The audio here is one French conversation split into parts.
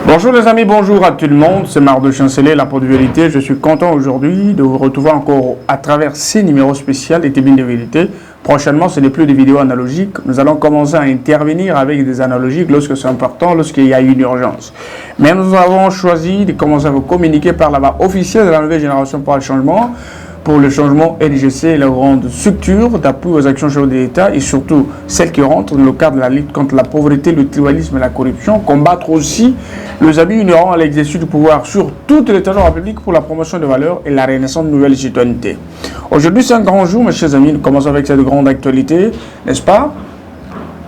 Bonjour les amis, bonjour à tout le monde, c'est Marc Chancelet, la Porte de Vérité. Je suis content aujourd'hui de vous retrouver encore à travers ces numéros spéciaux des Tribune de Vérité. Prochainement, ce n'est plus des vidéos analogiques. Nous allons commencer à intervenir avec des analogiques lorsque c'est important, lorsqu'il y a une urgence. Mais nous avons choisi de commencer à vous communiquer par la voie officielle de la nouvelle génération pour le changement. Pour le changement, LGC est la grande structure d'appui aux actions de l'État et surtout celles qui rentrent dans le cadre de la lutte contre la pauvreté, le tribalisme et la corruption, combattre aussi les abus inhérents à l'exercice du pouvoir sur toute l'État de la République pour la promotion des valeurs et la renaissance de nouvelles citoyennetés. Aujourd'hui, c'est un grand jour, mes chers amis. Nous commençons avec cette grande actualité, n'est-ce pas?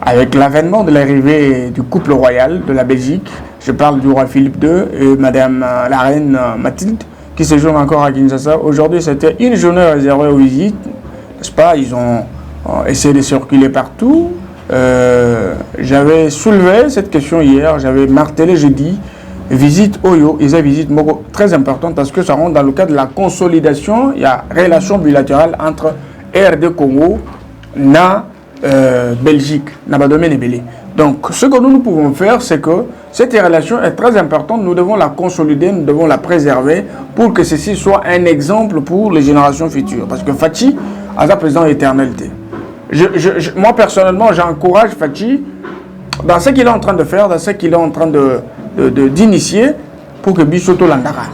Avec l'avènement de l'arrivée du couple royal de la Belgique. Je parle du roi Philippe II et madame la reine Mathilde, qui séjourne encore à Kinshasa. Aujourd'hui, c'était une journée réservée aux visites, n'est-ce pas? Ils ont essayé de circuler partout. J'avais soulevé cette question hier, j'avais martelé, j'ai dit, visite Oyo, ils ont visite très importante parce que ça rentre dans le cadre de la consolidation, il y a relation bilatérale entre RD Congo, Belgique, Nabadomène et Belé. Donc, ce que nous pouvons faire, c'est que cette relation est très importante. Nous devons la consolider, nous devons la préserver pour que ceci soit un exemple pour les générations futures. Parce que Fachi a sa président éternalité. Moi, personnellement, j'encourage Fachi dans ce qu'il est en train de faire, dans ce qu'il est en train d'initier pour que Bissoto Landara.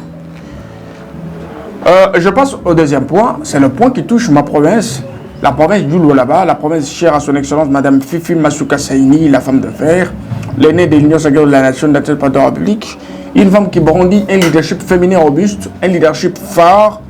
Je passe au deuxième point. C'est le point qui touche ma province. La province du Lualaba, la province chère à son excellence, Madame Fifi Masuka Saini, la femme de fer, l'aînée de l'Union sacrée de la nation de la République, une femme qui brandit un leadership féminin robuste, un leadership phare,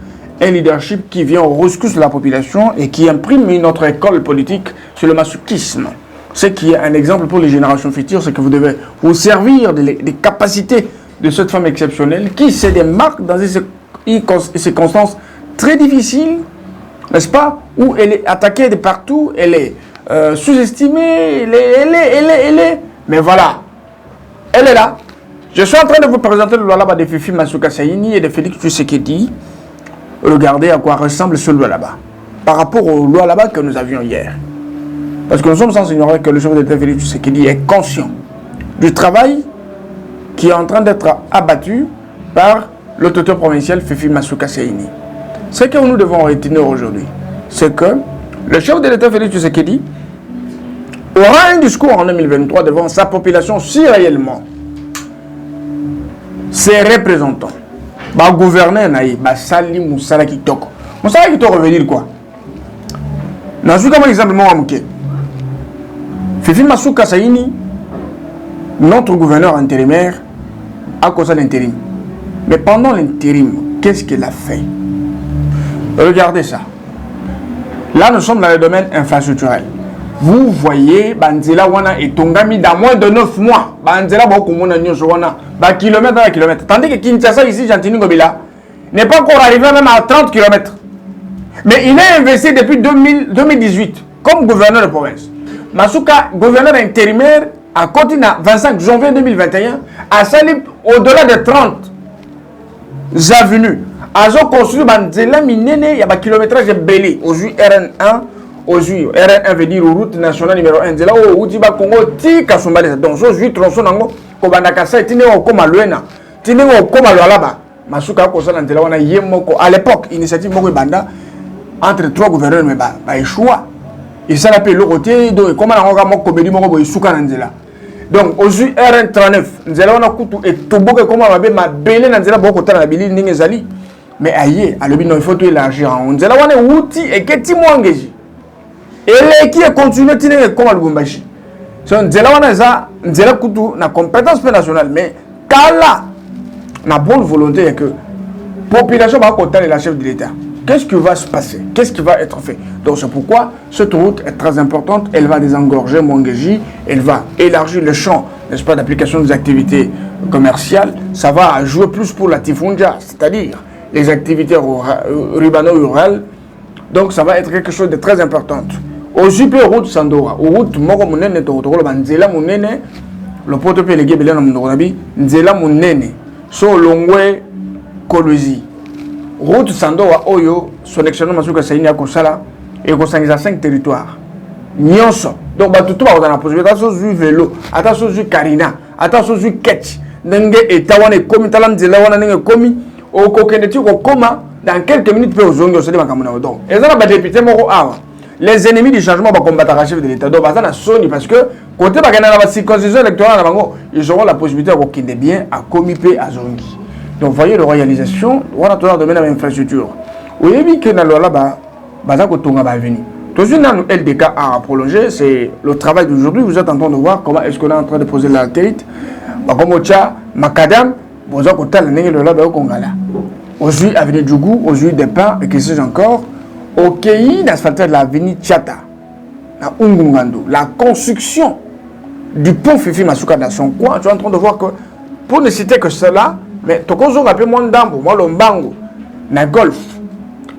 un leadership qui vient au rescousse de la population et qui imprime une autre école politique sur le masochisme. Ce qui est un exemple pour les générations futures, c'est que vous devez vous servir des capacités de cette femme exceptionnelle qui se démarque dans des circonstances très difficiles, n'est-ce pas, où elle est attaquée de partout, elle est sous-estimée, elle est... Mais voilà, elle est là. Je suis en train de vous présenter le Lualaba de Fifi Masuka Saini et de Félix Tshisekedi. Regardez à quoi ressemble ce Lualaba par rapport au Lualaba que nous avions hier. Parce que nous sommes sans ignorer que le chef de l'État Félix Tshisekedi est conscient du travail qui est en train d'être abattu par l'autorité provinciale Fifi Masuka Saini. Ce que nous devons retenir aujourd'hui, c'est que le chef de l'État Félix Tshisekedi aura un discours en 2023 devant sa population si réellement ses représentants, le gouverneur Naï, Sali Moussala Kitoko. Moussala Kitoko veut dire quoi? Dans ce cas, exemple, Fifi Masuka Saini, notre gouverneur intérimaire, a causé l'intérim. Mais pendant l'intérim, qu'est-ce qu'il a fait? Regardez ça. Là, nous sommes dans le domaine infrastructurel. Vous voyez, Banzela Wana et Tongami dans moins de 9 mois. Banzela Bokumona Nyoswana, kilomètre à kilomètre. Tandis que Kinshasa, ici, Jantini Gobila, n'est pas encore arrivé même à 30 km. Mais il a investi depuis 2018 comme gouverneur de province. Masuka, gouverneur intérimaire, à Kotina, 25 janvier 2021, à Salib, au-delà de 30 avenues. Azo construit Banzela Minene, il y a un kilométrage de Belé, aux RN1, aux RN1 veut dire route nationale numéro 1. Zela au Udiba Congo, ti Kasumbalesa. Donc, aux tronçons nango, Kobanakasa, tine au Koma Luena, tine au Koma Lualaba. Masuka Kosa Nantela, on a Yemoko. À l'époque, initiative Moko Banda, entre trois gouverneurs, mais bah, choix. Et ça l'appelle le côté, donc, comment on a Moko Bedi Moko Souka Nanzela. Donc, aux RN39, Nzela on a Koutou et Toboke, comment on a ma Belé Nanzela Boko Tana Bili Ningezali. Mais aïe, à l'objet, il faut tout élargir. On dit là, on est outil et qu'est-ce qui m'a engagé? Et les qui est continué à tenir comme le Bumbashi. On dit là, on a ça, on dit là, on a compétence nationale. Mais là, on a bonne volonté que la population va compter la chef de l'État. Qu'est-ce qui va se passer? Qu'est-ce qui va être fait? Donc, c'est pourquoi cette route est très importante. Elle va désengorger Mwangeji. Elle va élargir le champ, n'est-ce pas, d'application des activités commerciales. Ça va jouer plus pour la Tifunja, c'est-à-dire les activités urbano-rurales. Donc ça va être quelque chose de très important. Au super route Sandora, au route Moko Munene, Nzela Munene, le porte-pelle Gué Belé Namourabi, Nzela Munene, So Longwe Koluzi. Route Sandora Oyo, son excellent Masuka Saini Akosala, et Kosangiza 5 territoires. Nyonso. Donc, tout le monde a la possibilité. Attention, vélo, attention, Karina, attention, Ketch. ndenge etawana komi talam zela wana ndenge komi o kokende ti ko koma dans quelques minutes peut ozongi osali makambo na donc ezana ba député moko awa les ennemis du changement va combattre le chef de l'état donc bazana soni parce que côté bakana na ba circoncision électorale na bango ils auront la possibilité de kokende bien à komi pe à zongi donc voyez la réalisation wana to domaine de l'infrastructure oyebi que na lola ba baza ko tonga ba avenir toujours dans LDK à prolonger c'est le travail d'aujourd'hui vous êtes en train de voir comment est-ce qu'on est en train de poser la tête ba comme cha macadam boza ko tala ndenge lola ba ko ngala aujourd'hui avenue Djougou aujourd'hui des pains et que sais encore au pays d'asphalter de l'avenue Tchata à Ungungando la construction du pont Fifi Masuka dans son coin tu es en train de voir que pour ne citer que cela mais tokozo rappelle moi ndambo moi lombango na golf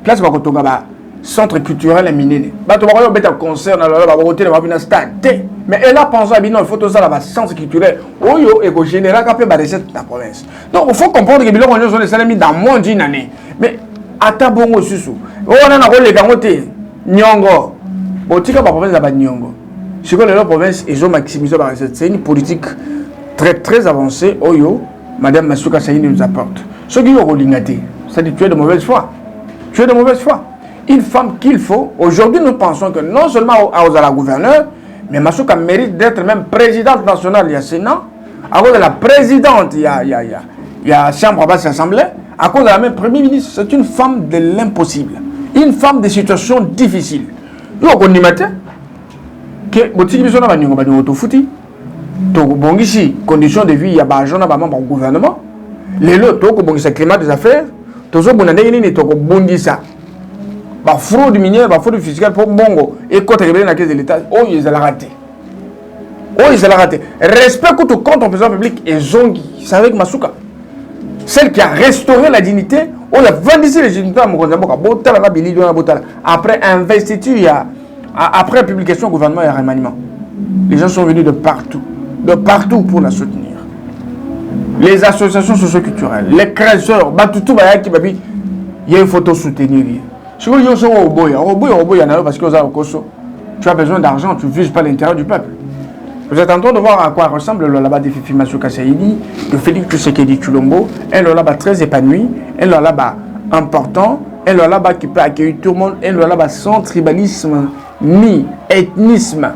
place ba kotonga ba centre culturel minene ba to ba ko beta concert na la ba hôtel ba bina stade mais elle a pensé à bino il faut tout ça là ba centre culturel oyo e ko général ka pe ba recette na province donc il faut comprendre que biloko nyo les salami dans moins d'une année mais ata bongo susu on a ko le gangote nyongo botika ba province ba nyongo siko le province ils ont maximisé ba recette c'est une politique très avancée oyo madame Masuka Saini nous apporte ce qui est lingate ça dit tu es de mauvaise foi une femme qu'il faut aujourd'hui nous pensons que non seulement à la gouverneure mais Masuka mérite d'être même présidente nationale il y a Sénat à cause de la présidente il y a chambre basse assemblée à cause de la même premier ministre c'est une femme de l'impossible une femme de situations difficiles yo ko nimate que botiki biso na baningo to futi to bongisi conditions de vie ya ba agent na ba membre du gouvernement les lots to ko bongisa climat des affaires to zo bona ndenge nini to ko bongisa ba fraude minière ba fraude fiscale pour bongo et côté rebelle na caisse de l'état ils ont raté respect que tout compte en président public et zongi c'est avec Masuka celle qui a restauré la dignité on a vendu les dignité à Mokonza Mboka botala na bilili na botala après investiture après publication gouvernement et remaniement les gens sont venus de partout pour la soutenir les associations socio-culturelles les créateurs batutu bayaki babi il y a une photo soutenir si vous êtes au boya parce que tu as besoin d'argent tu ne vises pas l'intérêt du peuple vous êtes en train de voir à quoi ressemble le là-bas de Fifi Masuka Saini de Félix Tshisekedi Tshilombo un là-bas très épanoui un là-bas important un là-bas qui peut accueillir tout le monde un là-bas sans tribalisme ni ethnisme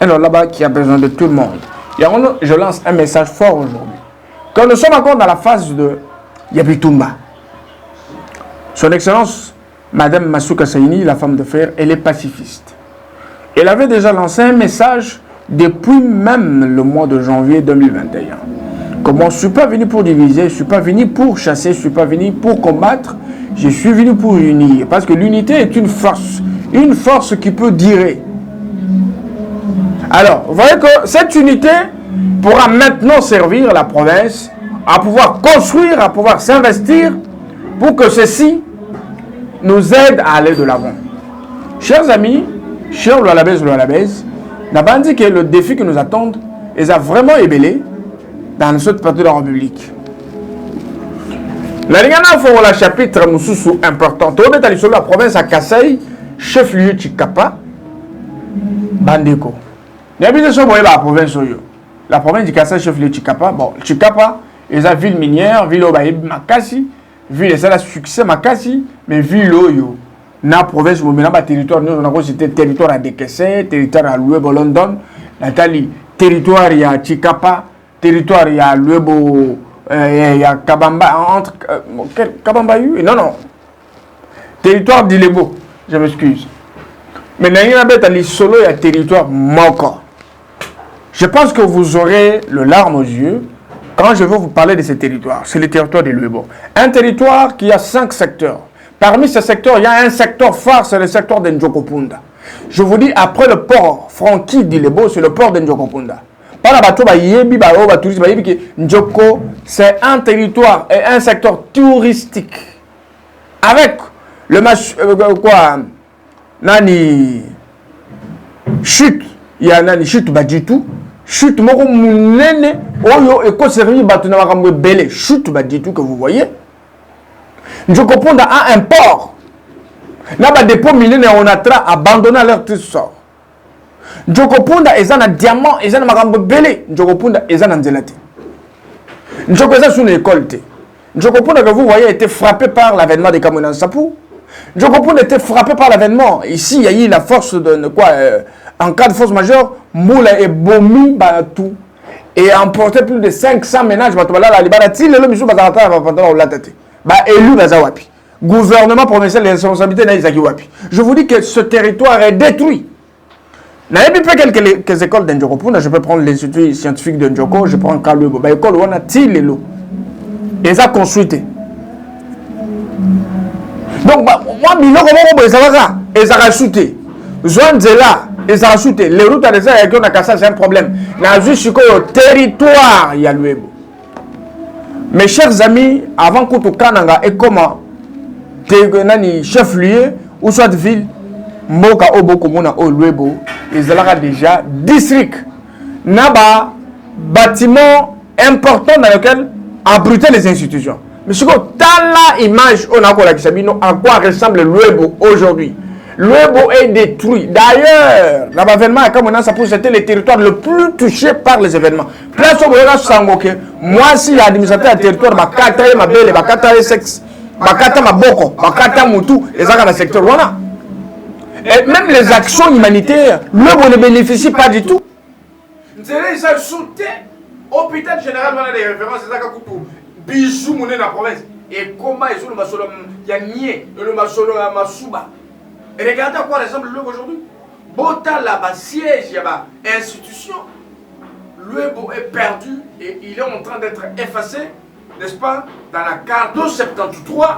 un là-bas qui a besoin de tout le monde. Et je lance un message fort aujourd'hui. Quand nous sommes encore dans la phase de Yabitumba, son Excellence, Madame Masuka Saini, la femme de fer, elle est pacifiste. Elle avait déjà lancé un message depuis même le mois de janvier 2021. Comme je ne suis pas venu pour diviser, je ne suis pas venu pour chasser, je ne suis pas venu pour combattre, je suis venu pour unir. Parce que l'unité est une force qui peut durer. Alors, vous voyez que cette unité pourra maintenant servir la province à pouvoir construire, à pouvoir s'investir pour que ceci nous aide à aller de l'avant. Chers amis, chers Loalabès, n'a pas dit que le défi que nous attend est vraiment ébélé dans cette partie de la République. La Ligana faut le chapitre Moussoussou important. Tout le monde la province à Kassai, chef-lieu Chikapa, Bandeko. La province du Kassai, chef-lieu Chikapa. Bon, Chikapa, ils ont ville minière, ville Obaïb Makasi, ville et ça a succès Makasi, mais ville Oyo. Na province, nous avons territoire, nous avons cité territoire à décaisser, territoire à Louebo London, Nathalie, territoire à Chikapa, territoire à Louebo, il y a Kabamba, entre Kabamba non, territoire d'Ilebo, je m'excuse. Mais il y a un solo, il y a territoire Moko. Je pense que vous aurez le larme aux yeux quand je vais vous parler de ce territoire. C'est le territoire de Louebo. Un territoire qui a 5 secteurs. Parmi ces secteurs, il y a un secteur phare, c'est le secteur de Njokopunda. Je vous dis, après le port Francky d'Ilebo, c'est le port de Njokopunda. Njoko, c'est un territoire et un secteur touristique. Avec le Nani chute, il y a Nani chute Badjitou, chute Moko Mounene, Oyo et Koserni Batunamakamwe Bele, chute Badjitou que vous voyez. Njokopunda a un port. Là-bas, dépôt minier, on a abandonné leur trésor. Njokopunda est un diamant, est un marambo belé. Njokopunda est un anzelati. Njoko est sur l'école. Njoko Puna, que vous voyez, a été frappé par l'avènement des Camerounais Sapou. Njoko Puna a été frappé par l'avènement. Ici, il y a eu la force de quoi en cas de force majeure, Moula et Bomi tout. Et emporté plus de 500 ménages. Élu Bazawapi. Gouvernement provincial les responsabilités d'Isaki Wapi. Je vous dis que ce territoire est détruit. N'ayez pas quelques écoles d'Ndjoko. Je peux prendre l'institut scientifique de Ndjoko, je prends Kalubo. L'école où on a tiré l'eau. Et ça construit. Donc, moi, je ça. Et ça a shooté. Zone Zela, et ça a shooté. Les routes à des airs, c'est un problème. Dans le territoire, il y a le. Mes chers amis, avant que tu Kananga et comment chef-lieu ou soit ville, Moka Oboko Mona Olwebo, ils ont déjà district. Naba bâtiment important dans lequel abriter les institutions. Mais ce que la image on a à quoi ressemble Lwebo aujourd'hui. Lwebo est détruit. D'ailleurs, l'avènement à Kamona, ça c'était le territoire le plus touché par les événements. Place au Boyana Sangoke, moi si l'administrateur du territoire, Bakata ma belle, Bakata sexe, Bakata ma boko, Bakata Moutou, et ça dans le secteur Wana. Et même les actions humanitaires, Lwebo ne bénéficie pas du tout. Ils ont soutenu l'hôpital général, on a des références, c'est ça que bisous dans la province. Et comment ils ont le masolo, il y a nié, le masolo à Masuba. Et regardez à quoi ressemble Lwebo aujourd'hui. Bota là-bas, siège, il y a une institution. Lwebo est perdu et il est en train d'être effacé, n'est-ce pas, dans la carte 273.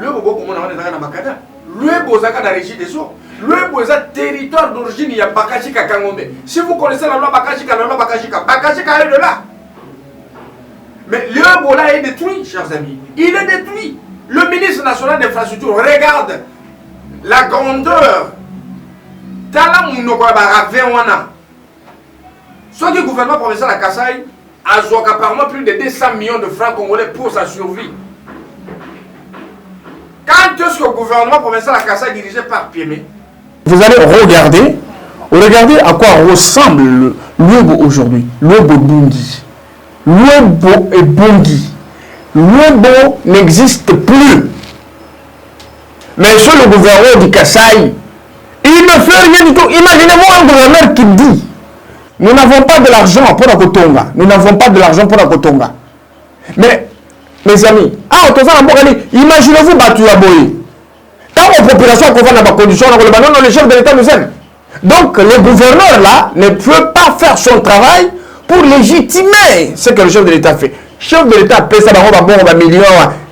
Lwebo, comme on a dit dans Makada. Lwebo, c'est la régie des eaux. Lwebo, c'est le territoire d'origine, il y a Bakachika Kangombe. Si vous connaissez la loi Bakachika, Bakachika est de là. Mais Lwebo là est détruit, chers amis. Il est détruit. Le ministre national d'infrastructure regarde la grandeur. Tala Mounoko Baravin Wana. Soit que le gouvernement provincial à Kassai a apparemment plus de 200 millions de francs congolais pour sa survie. Quand est-ce que le gouvernement provincial à Kassai dirigé par Piemé? Vous allez regardez à quoi ressemble Lwebo aujourd'hui. Lwebo Bungi. Lwebo et Bungi. Lwebo n'existe plus. Mais sur le gouverneur du Kassai, il ne fait rien du tout. Imaginez-moi un gouverneur qui dit nous n'avons pas de l'argent pour la Kotonga. Nous n'avons pas de l'argent pour la Kotonga. Mais, mes amis, imaginez-vous Batu Yaboye. Quand la population a dans la condition, non, le chef de l'État nous aime. Donc, le gouverneur là ne peut pas faire son travail pour légitimer ce que le chef de l'État fait. Le chef de l'État paie ça, bon, millions,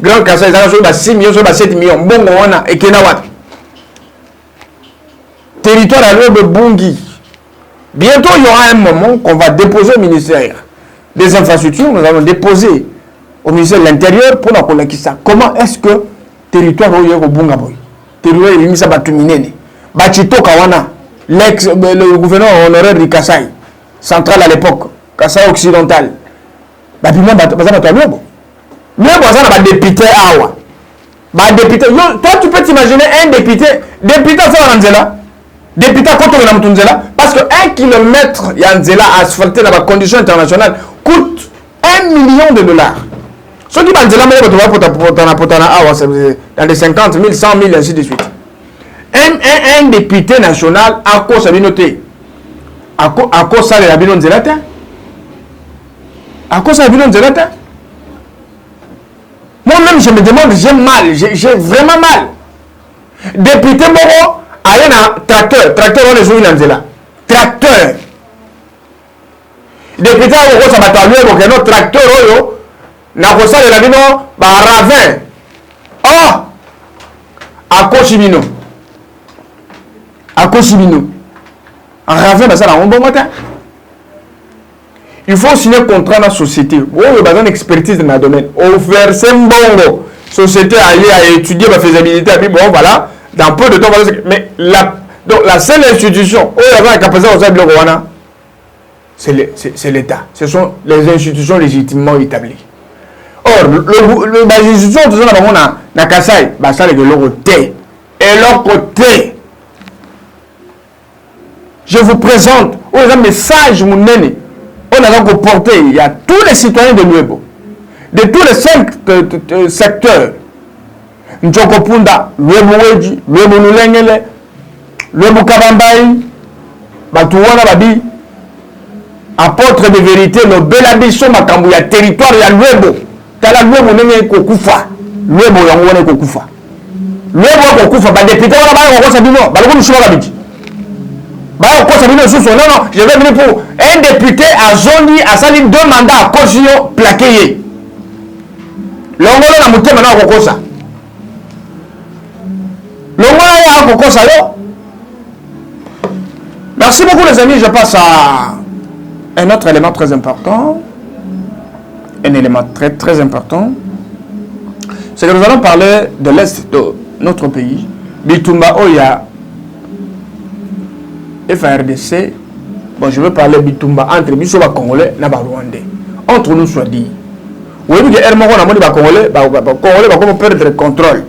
grand Kassai, 6 millions, 7 millions, bon, on a, et Kenawat. Territoire à l'eau de Bungi. Bientôt, il y aura un moment qu'on va déposer au ministère des infrastructures. Nous allons déposer au ministère de l'Intérieur pour la Kolakissa. Comment est-ce que le territoire au Bungaboy, territoire est mis à Batuminene, Bachito Kawana, le gouverneur honoraire du Kassai, central à l'époque, Kassai occidental, Babima Bazana Lwebo. Lwebo a député Awa. Député. Toi, tu peux t'imaginer un député à Ranzela. Député contre le Namtunzela, parce que 1 kilomètre Yanzela asphalté dans la condition internationale coûte $1 million. Ce qui Banzela dans les 50 000, 100 000, ainsi de suite. Un député national à cause de noté. À cause de la bilan Zelata. À cause de la bilan Zelata. Moi-même, je me demande, j'ai mal, j'ai vraiment mal. Député Moro. Il y a un tracteur on est joué dans là. Tracteur. Député au ça va lui un tracteur oyo na kosa de la bino ba ravin. Oh! À Koshibino. En ravin bah ça la bon matin. Il faut signer contrat dans la société. Oh, il y a besoin d'expertise dans le domaine. Offert c'est bon. Société à étudier la faisabilité et puis bon voilà. Dans peu de temps, mais la seule institution où il y avait la capacité de Rwanda, c'est l'État. Ce sont les institutions légitimement établies. Or, les institutions, tout ça, dans Kassai, ça c'est de leur côté. Et leur côté, je vous présente, un message, on a porté, il y a tous les citoyens de Lwebo. de tous les 5 secteurs. Nchokopunda, Lwebuweji, Lwebululengele, Lwebukabambai, Batouana Babi, apôtre de vérité, le Belabiso Makambu, ya territoire ya Lwebo. Tala Lwebo nenge kokufa. Lwebo yangwane kokufa. Lwebo kokufa, ba député wana ba kokosa bino, ba loko mushuba kabiti. Ba kokosa bino susu. Non, je vais venir pour un député à Zondi a sali 2 mandats à Kosio plaqué. Longolo na mutema na kokosa. Longolo ya kokosa yo. Merci beaucoup les amis, je passe à un autre élément très important. Un élément très important. C'est que nous allons parler de l'Est de notre pays. Bitumba Oya, FRDC. Bon, je veux parler Bitumba entre Bisoba Congolais et Rwandais. Entre nous soit dit. Vous voyez que Hermon a dit Congolais, Congolais va perdre le contrôle.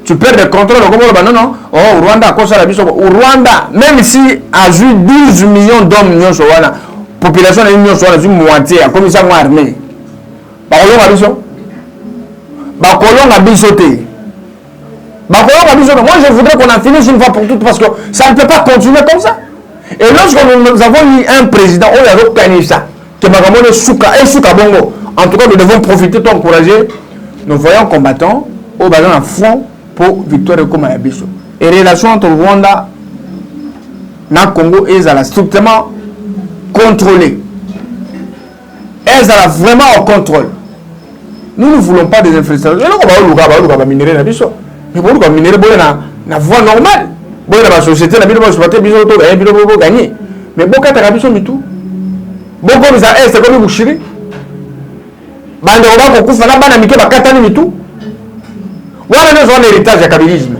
Tu perds le contrôle, non, non. Oh, Rwanda a cause à la Bisoba. Au Rwanda, même si a eu 12 millions d'hommes, la population de l'Union soit une moitié, comme ça, armée. Bakolong a bisoté. Moi, je voudrais qu'on en finisse une fois pour toutes parce que ça ne peut pas continuer comme ça. Et lorsque nous avons eu un président, on a reconnu ça. Que Magamone Souka et Souka Bongo. En tout cas, nous devons profiter pour encourager nos voyants combattants au ballon à fond pour victoire comme à Biso. Et relation entre Rwanda et Congo est strictement contrôlée. Elles sont vraiment au contrôle. Nous ne voulons pas des infrastructures. Nous ne pas minerer la biso. Mais pour minerer la voie normale. La société n'a pas de gagner. Mais beaucoup de biso mitou. Beaucoup de ça est comme Bouchiri. Bande Roba Kokou Fana Banamike Bakatani mitou. Voilà nous l'héritage du kabylisme.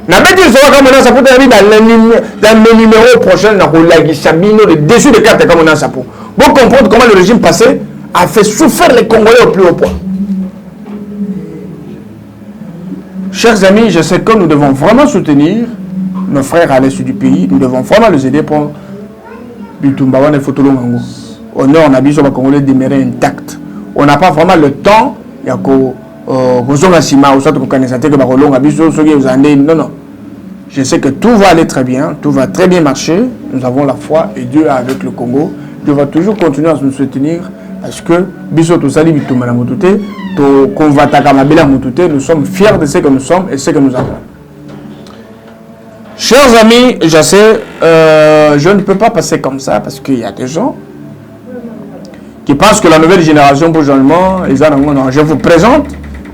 Na bête ils sont comme ça pour dans le numéro prochain na Rolagi Sabino le dessus de carte comme on a ça pour comprendre comment le régime passé a fait souffrir les Congolais au plus haut point. Chers amis, je sais que nous devons vraiment soutenir nos frères à l'est du pays. Nous devons vraiment les aider pour Bitumba Wana Fotolongango. Au nord, on a besoin de Congolais demeurer intact. On n'a pas vraiment le temps. Il y a non. Je sais que tout va aller très bien, tout va très bien marcher. Nous avons la foi et Dieu est avec le Congo. Dieu va toujours continuer à nous soutenir parce que nous sommes fiers de ce que nous sommes et ce que nous avons. Chers amis, je sais, je ne peux pas passer comme ça parce qu'il y a des gens qui pensent que la nouvelle génération pour changement, je vous présente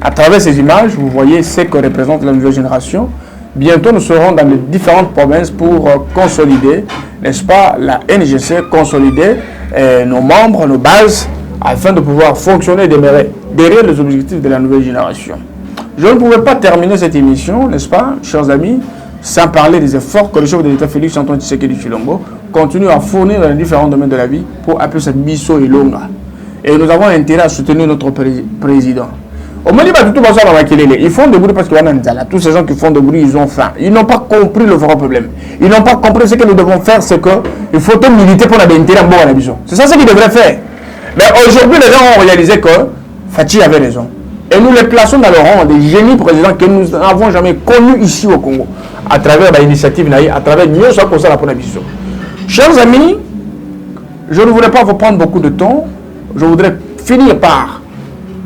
à travers ces images, vous voyez ce que représente la nouvelle génération. Bientôt, nous serons dans les différentes provinces pour consolider, n'est-ce pas, la NGC, consolider nos membres, nos bases, afin de pouvoir fonctionner et demeurer derrière les objectifs de la nouvelle génération. Je ne pouvais pas terminer cette émission, n'est-ce pas, chers amis, sans parler des efforts que le chef de l'État Félix Antoine Tshisekedi Tshilombo continue à fournir dans les différents domaines de la vie pour appeler cette Biso et Longa. Et nous avons intérêt à soutenir notre président. Au Mali, ils font des bruits parce qu'il y a tous ces gens qui font des bruits, ils ont faim. Ils n'ont pas compris le vrai problème. Ils n'ont pas compris ce que nous devons faire, c'est qu'il faut militer pour l'intérêt de la Biso. C'est ça ce qu'ils devraient faire. Mais aujourd'hui, les gens ont réalisé que Fatih avait raison. Et nous les plaçons dans le rang des génies présidents que nous n'avons jamais connus ici au Congo. À travers l'initiative, à travers mieux ça pour ça la Biso. Chers amis, je ne voudrais pas vous prendre beaucoup de temps. Je voudrais finir par,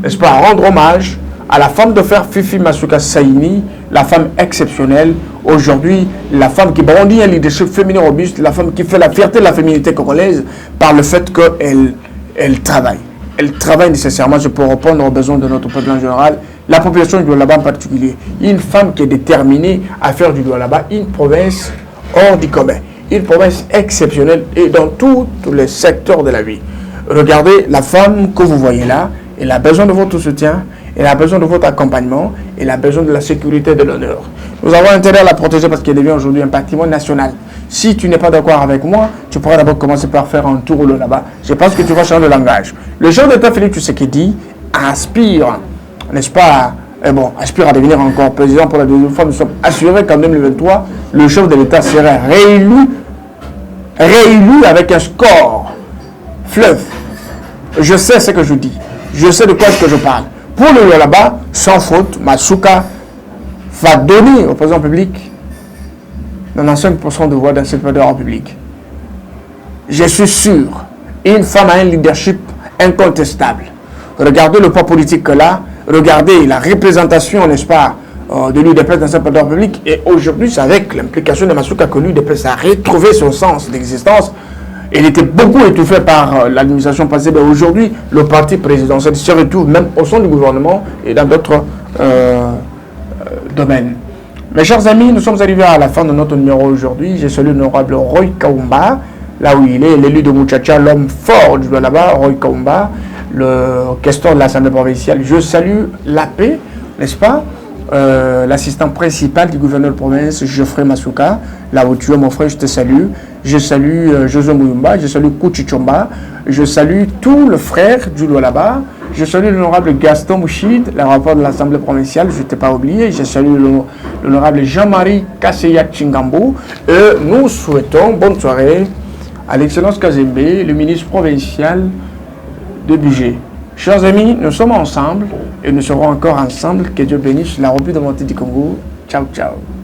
n'est-ce pas, rendre hommage à la femme de fer Fifi Masuka Saini, la femme exceptionnelle. Aujourd'hui, la femme qui brandit un leadership féminin robuste, la femme qui fait la fierté de la féminité congolaise par le fait qu'elle travaille. Elle travaille nécessairement pour répondre aux besoins de notre peuple en général, la population du Doualaba en particulier. Une femme qui est déterminée à faire du Doualaba une province hors du commun, une province exceptionnelle et dans tous les secteurs de la vie. Regardez la femme que vous voyez là, elle a besoin de votre soutien, elle a besoin de votre accompagnement, elle a besoin de la sécurité et de l'honneur. Nous avons intérêt à la protéger parce qu'elle devient aujourd'hui un patrimoine national. Si tu n'es pas d'accord avec moi, tu pourras d'abord commencer par faire un tour là-bas. Je pense que tu vas changer de langage. Le chef d'État Félix Tshisekedi aspire, n'est-ce pas, aspire à devenir encore président pour la deuxième fois. Nous sommes assurés qu'en 2023, le chef de l'État sera réélu avec un score fleuve. Je sais ce que je dis. Je sais de quoi est-ce que je parle. Pour le là-bas, sans faute, Masuka va donner au président public 95% de voix dans cette de la République. Je suis sûr, une femme a un leadership incontestable. Regardez le poids politique là, regardez la représentation, n'est-ce pas, de l'UDPS dans cette de la République. Et aujourd'hui, c'est avec l'implication de Masuka que l'UDPS a retrouvé son sens d'existence. Il était beaucoup étouffé par l'administration passée, mais aujourd'hui, le parti présidentiel se retrouve même au sein du gouvernement et dans d'autres domaines. Mes chers amis, nous sommes arrivés à la fin de notre numéro aujourd'hui. Je salue l'honorable Roy Kaumba, là où il est, l'élu de Muchacha, l'homme fort du là-bas, Roy Kaumba, le questeur de l'Assemblée provinciale. Je salue la paix, n'est-ce pas, l'assistant principal du gouverneur de province, Geoffrey Masuka, là où tu es mon frère, je te salue. Je salue José Mouyumba, je salue Kouchichomba, je salue tout le frère du là-bas. Je salue l'honorable Gaston Mouchid, le rapport de l'Assemblée provinciale, je ne t'ai pas oublié. Je salue l'honorable Jean-Marie Kasseya Chingambo. Et nous souhaitons bonne soirée à l'excellence Kazembe, le ministre provincial de budget. Chers amis, nous sommes ensemble et nous serons encore ensemble. Que Dieu bénisse la République démocratique du Congo. Ciao, ciao.